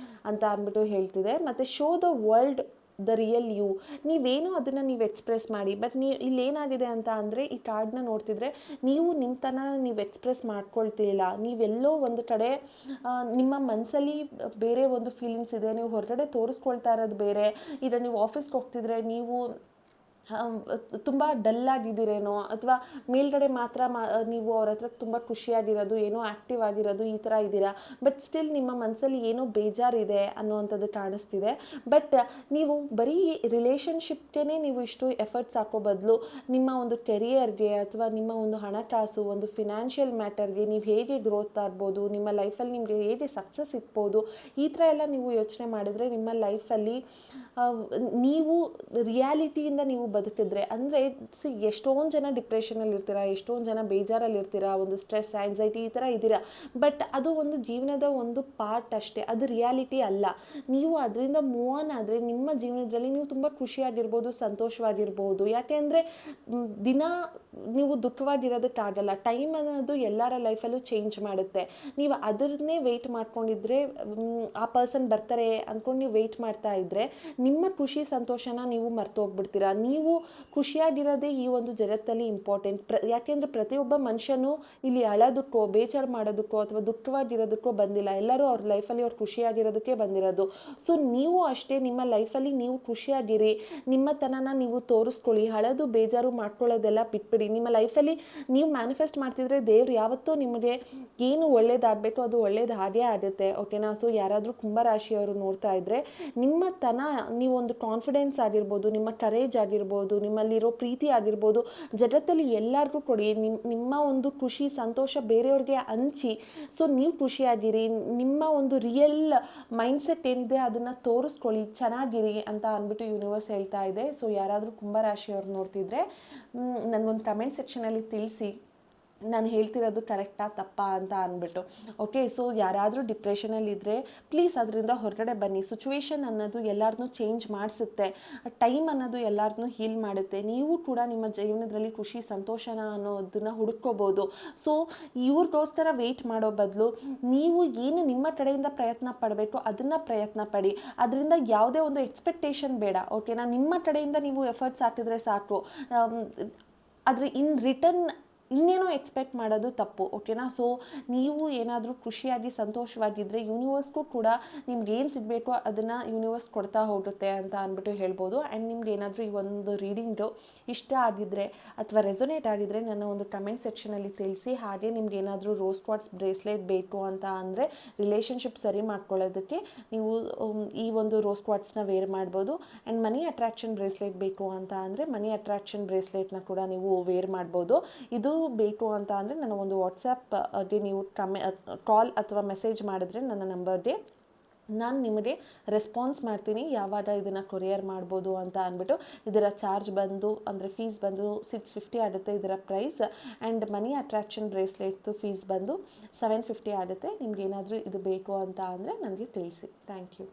ಅಂತ ಅಂದ್ಬಿಟ್ಟು ಹೇಳ್ತಿದೆ. ಮತ್ತು show the world the real you. ನೀವೇನೋ ಅದನ್ನು ನೀವು ಎಕ್ಸ್ಪ್ರೆಸ್ ಮಾಡಿ. ಬಟ್ ಇಲ್ಲೇನಾಗಿದೆ ಅಂತ ಅಂದರೆ ಈ ಕಾರ್ಡ್ನ ನೋಡ್ತಿದ್ರೆ ನೀವು ನಿಮ್ಮ ನೀವು ಎಕ್ಸ್ಪ್ರೆಸ್ ಮಾಡ್ಕೊಳ್ತಿಲ್ಲ. ನೀವೆಲ್ಲೋ ಒಂದು ಕಡೆ ನಿಮ್ಮ ಮನಸ್ಸಲ್ಲಿ ಬೇರೆ ಒಂದು ಫೀಲಿಂಗ್ಸ್ ಇದೆ, ನೀವು ಹೊರಗಡೆ ತೋರಿಸ್ಕೊಳ್ತಾ ಇರೋದು ಬೇರೆ. ಈಗ ನೀವು ಆಫೀಸ್ಗೆ ಹೋಗ್ತಿದ್ರೆ ನೀವು ತುಂಬ ಡಲ್ಲಾಗಿದ್ದೀರೇನೋ ಅಥವಾ ಮೇಲ್ಗಡೆ ಮಾತ್ರ ನೀವು ಅವ್ರ ಹತ್ರ ತುಂಬ ಖುಷಿಯಾಗಿರೋದು, ಏನೋ ಆ್ಯಕ್ಟಿವ್ ಆಗಿರೋದು, ಈ ಥರ ಇದ್ದೀರಾ. ಬಟ್ ಸ್ಟಿಲ್ ನಿಮ್ಮ ಮನಸ್ಸಲ್ಲಿ ಏನೋ ಬೇಜಾರಿದೆ ಅನ್ನೋವಂಥದ್ದು ಕಾಣಿಸ್ತಿದೆ. ಬಟ್ ನೀವು ಬರೀ ರಿಲೇಷನ್ಶಿಪ್ಗೆ ನೀವು ಇಷ್ಟು ಎಫರ್ಟ್ಸ್ ಹಾಕೋ ಬದಲು ನಿಮ್ಮ ಒಂದು ಕೆರಿಯರ್ಗೆ ಅಥವಾ ನಿಮ್ಮ ಒಂದು ಹಣಕಾಸು, ಒಂದು ಫಿನಾನ್ಷಿಯಲ್ ಮ್ಯಾಟರ್ಗೆ ನೀವು ಹೇಗೆ ಗ್ರೋತ್ ಆಗ್ಬೋದು, ನಿಮ್ಮ ಲೈಫಲ್ಲಿ ನಿಮಗೆ ಹೇಗೆ ಸಕ್ಸಸ್ ಸಿಗ್ಬೋದು, ಈ ಥರ ಎಲ್ಲ ನೀವು ಯೋಚನೆ ಮಾಡಿದ್ರೆ ನಿಮ್ಮ ಲೈಫಲ್ಲಿ ನೀವು ರಿಯಾಲಿಟಿಯಿಂದ ನೀವು ಬದುಕಿದ್ರೆ, ಅಂದರೆ ಎಷ್ಟೊಂದು ಜನ ಡಿಪ್ರೆಷನಲ್ಲಿ ಇರ್ತೀರಾ, ಎಷ್ಟೊಂದು ಜನ ಬೇಜಾರಲ್ಲಿ ಇರ್ತೀರಾ, ಒಂದು ಸ್ಟ್ರೆಸ್, ಆ್ಯಂಸೈಟಿ ಈ ಥರ ಇದ್ದೀರಾ. ಬಟ್ ಅದು ಒಂದು ಜೀವನದ ಒಂದು ಪಾರ್ಟ್ ಅಷ್ಟೇ, ಅದು ರಿಯಾಲಿಟಿ ಅಲ್ಲ. ನೀವು ಅದರಿಂದ ಮೂವ್ ಆನ್ ಆದರೆ ನಿಮ್ಮ ಜೀವನದಲ್ಲಿ ನೀವು ತುಂಬ ಖುಷಿಯಾಗಿರ್ಬೋದು, ಸಂತೋಷವಾಗಿರ್ಬೋದು. ಯಾಕೆ ಅಂದರೆ ದಿನ ನೀವು ದುಃಖವಾಗಿರೋದಕ್ಕಾಗಲ್ಲ. ಟೈಮ್ ಅನ್ನೋದು ಎಲ್ಲರ ಲೈಫಲ್ಲೂ ಚೇಂಜ್ ಮಾಡುತ್ತೆ. ನೀವು ಅದನ್ನೇ ವೆಯ್ಟ್ ಮಾಡ್ಕೊಂಡಿದ್ರೆ, ಆ ಪರ್ಸನ್ ಬರ್ತಾರೆ ಅಂದ್ಕೊಂಡು ನೀವು ವೆಯ್ಟ್ ಮಾಡ್ತಾ ಇದ್ದರೆ ನಿಮ್ಮ ಖುಷಿ ಸಂತೋಷನ ನೀವು ಮರ್ತೋಗ್ಬಿಡ್ತೀರಾ. ನೀವು ಖುಷಿಯಾಗಿರೋದೇ ಈ ಒಂದು ಜಗತ್ತಲ್ಲಿ ಇಂಪಾರ್ಟೆಂಟ್. ಯಾಕೆಂದರೆ ಪ್ರತಿಯೊಬ್ಬ ಮನುಷ್ಯನೂ ಇಲ್ಲಿ ಅಳೋದಕ್ಕೋ, ಬೇಜಾರು ಮಾಡೋದಕ್ಕೋ ಅಥವಾ ದುಃಖವಾಗಿರೋದಕ್ಕೋ ಬಂದಿಲ್ಲ. ಎಲ್ಲರೂ ಅವ್ರ ಲೈಫಲ್ಲಿ ಅವ್ರು ಖುಷಿಯಾಗಿರೋದಕ್ಕೆ ಬಂದಿರೋದು. ಸೊ ನೀವು ಅಷ್ಟೇ ನಿಮ್ಮ ಲೈಫಲ್ಲಿ ನೀವು ಖುಷಿಯಾಗಿರಿ, ನಿಮ್ಮತನನ ನೀವು ತೋರಿಸ್ಕೊಳ್ಳಿ, ಅಳೋದು ಬೇಜಾರು ಮಾಡ್ಕೊಳ್ಳೋದೆಲ್ಲ ಬಿಟ್ಬಿಡಿ. ನಿಮ್ಮ ಲೈಫಲ್ಲಿ ನೀವು ಮ್ಯಾನಿಫೆಸ್ಟ್ ಮಾಡ್ತಿದ್ರೆ ದೇವ್ರು ಯಾವತ್ತೂ ನಿಮಗೆ ಏನು ಒಳ್ಳೇದಾಗಬೇಕು ಅದು ಒಳ್ಳೇದು ಹಾಗೇ ಆಗುತ್ತೆ. ಓಕೆನಾ? ಸೊ ಯಾರಾದರೂ ಕುಂಭರಾಶಿಯವರು ನೋಡ್ತಾ ಇದ್ದರೆ ನಿಮ್ಮತನ, ನೀವೊಂದು ಕಾನ್ಫಿಡೆನ್ಸ್ ಆಗಿರ್ಬೋದು, ನಿಮ್ಮ ಕರೇಜ್ ಆಗಿರ್ಬೋದು, ನಿಮ್ಮಲ್ಲಿರೋ ಪ್ರೀತಿ ಆಗಿರ್ಬೋದು, ಜಗತ್ತಲ್ಲಿ ಎಲ್ಲರಿಗೂ ಕೊಡಿ. ನಿಮ್ಮ ಒಂದು ಖುಷಿ ಸಂತೋಷ ಬೇರೆಯವ್ರಿಗೆ ಹಂಚಿ. ಸೊ ನೀವು ಖುಷಿಯಾಗಿರಿ, ನಿಮ್ಮ ಒಂದು ರಿಯಲ್ ಮೈಂಡ್ಸೆಟ್ ಏನಿದೆ ಅದನ್ನು ತೋರಿಸ್ಕೊಳ್ಳಿ, ಚೆನ್ನಾಗಿರಿ ಅಂತ ಅಂದ್ಬಿಟ್ಟು ಯೂನಿವರ್ಸ್ ಹೇಳ್ತಾ ಇದೆ. ಸೊ ಯಾರಾದರೂ ಕುಂಭರಾಶಿಯವ್ರು ನೋಡ್ತಿದ್ರೆ ನನಗೊಂದು ಕಮೆಂಟ್ ಸೆಕ್ಷನಲ್ಲಿ ತಿಳಿಸಿ. ನಾನು ಹೇಳ್ತಿರೋದು ಕರೆಕ್ಟಾ ತಪ್ಪಾ ಅಂತ ಅಂದ್ಬಿಟ್ಟು. ಓಕೆ, ಸೊ ಯಾರಾದರೂ ಡಿಪ್ರೆಷನಲ್ಲಿದ್ದರೆ ಪ್ಲೀಸ್ ಅದರಿಂದ ಹೊರಗಡೆ ಬನ್ನಿ. ಸಿಚುವೇಶನ್ ಅನ್ನೋದು ಎಲ್ಲರನ್ನೂ ಚೇಂಜ್ ಮಾಡಿಸುತ್ತೆ, ಟೈಮ್ ಅನ್ನೋದು ಎಲ್ಲರನ್ನೂ ಹೀಲ್ ಮಾಡುತ್ತೆ. ನೀವು ಕೂಡ ನಿಮ್ಮ ಜೀವನದಲ್ಲಿ ಖುಷಿ ಸಂತೋಷನ ಅನ್ನೋದನ್ನು ಹುಡುಕೋಬೋದು. ಸೊ ಇವ್ರಿಗೋಸ್ಕರ ವೆಯ್ಟ್ ಮಾಡೋ ಬದಲು ನೀವು ಏನು ನಿಮ್ಮ ಕಡೆಯಿಂದ ಪ್ರಯತ್ನ ಪಡಬೇಕು ಅದನ್ನು ಪ್ರಯತ್ನ ಪಡಿ. ಅದರಿಂದ ಯಾವುದೇ ಒಂದು ಎಕ್ಸ್ಪೆಕ್ಟೇಷನ್ ಬೇಡ. ಓಕೆನಾ, ನಿಮ್ಮ ಕಡೆಯಿಂದ ನೀವು ಎಫರ್ಟ್ಸ್ ಹಾಕಿದ್ರೆ ಸಾಕು. ಆದರೆ ಇನ್ ರಿಟರ್ನ್ ಇನ್ನೇನೋ ಎಕ್ಸ್ಪೆಕ್ಟ್ ಮಾಡೋದು ತಪ್ಪು. ಓಕೆನಾ, ಸೊ ನೀವು ಏನಾದರೂ ಖುಷಿಯಾಗಿ ಸಂತೋಷವಾಗಿದ್ದರೆ ಯೂನಿವರ್ಸ್ಗೂ ಕೂಡ ನಿಮ್ಗೆ ಏನು ಸಿಗಬೇಕೋ ಅದನ್ನು ಯೂನಿವರ್ಸ್ ಕೊಡ್ತಾ ಹೋಗುತ್ತೆ ಅಂತ ಅಂದ್ಬಿಟ್ಟು ಹೇಳ್ಬೋದು. ಆ್ಯಂಡ್ ನಿಮ್ಗೆ ಏನಾದರೂ ಈ ಒಂದು ರೀಡಿಂಗು ಇಷ್ಟ ಆಗಿದ್ದರೆ ಅಥವಾ ರೆಸೊನೇಟ್ ಆಗಿದ್ದರೆ ನನ್ನ ಒಂದು ಕಮೆಂಟ್ ಸೆಕ್ಷನಲ್ಲಿ ತಿಳಿಸಿ. ಹಾಗೆ ನಿಮ್ಗೆ ಏನಾದರೂ ರೋಸ್ ಕ್ವಾರ್ಟ್ಸ್ ಬ್ರೇಸ್ಲೆಟ್ ಬೇಕು ಅಂತ ಅಂದರೆ ರಿಲೇಷನ್ಶಿಪ್ ಸರಿ ಮಾಡ್ಕೊಳ್ಳೋದಕ್ಕೆ ನೀವು ಈ ಒಂದು ರೋಸ್ ಕ್ವಾರ್ಟ್ಸ್ನ ವೇರ್ ಮಾಡ್ಬೋದು. ಆ್ಯಂಡ್ ಮನಿ ಅಟ್ರಾಕ್ಷನ್ ಬ್ರೇಸ್ಲೆಟ್ ಬೇಕು ಅಂತ ಅಂದರೆ ಮನಿ ಅಟ್ರಾಕ್ಷನ್ ಬ್ರೇಸ್ಲೆಟ್ನ ಕೂಡ ನೀವು ವೇರ್ ಮಾಡ್ಬೋದು. ಇದು ಬೇಕು ಅಂತ ಅಂದರೆ ನನ್ನ ಒಂದು ವಾಟ್ಸಪ್ಗೆ ನೀವು ಕಾಲ್ ಅಥವಾ ಮೆಸೇಜ್ ಮಾಡಿದ್ರೆ ನನ್ನ ನಂಬರ್ಗೆ ನಾನು ನಿಮಗೆ ರೆಸ್ಪಾನ್ಸ್ ಮಾಡ್ತೀನಿ ಯಾವಾಗ ಇದನ್ನು ಕೊರಿಯರ್ ಮಾಡ್ಬೋದು ಅಂತ ಅಂದ್ಬಿಟ್ಟು. ಇದರ ಚಾರ್ಜ್ ಬಂದು ಅಂದರೆ ಫೀಸ್ ಬಂದು $650 ಆಗುತ್ತೆ ಇದರ ಪ್ರೈಸ್. ಆ್ಯಂಡ್ ಮನಿ ಅಟ್ರಾಕ್ಷನ್ ಬ್ರೇಸ್ಲೆಟ್ದು ಫೀಸ್ ಬಂದು $750 ಆಗುತ್ತೆ. ನಿಮ್ಗೆ ಏನಾದರೂ ಇದು ಬೇಕು ಅಂತ ಅಂದರೆ ನನಗೆ ತಿಳಿಸಿ. Thank you.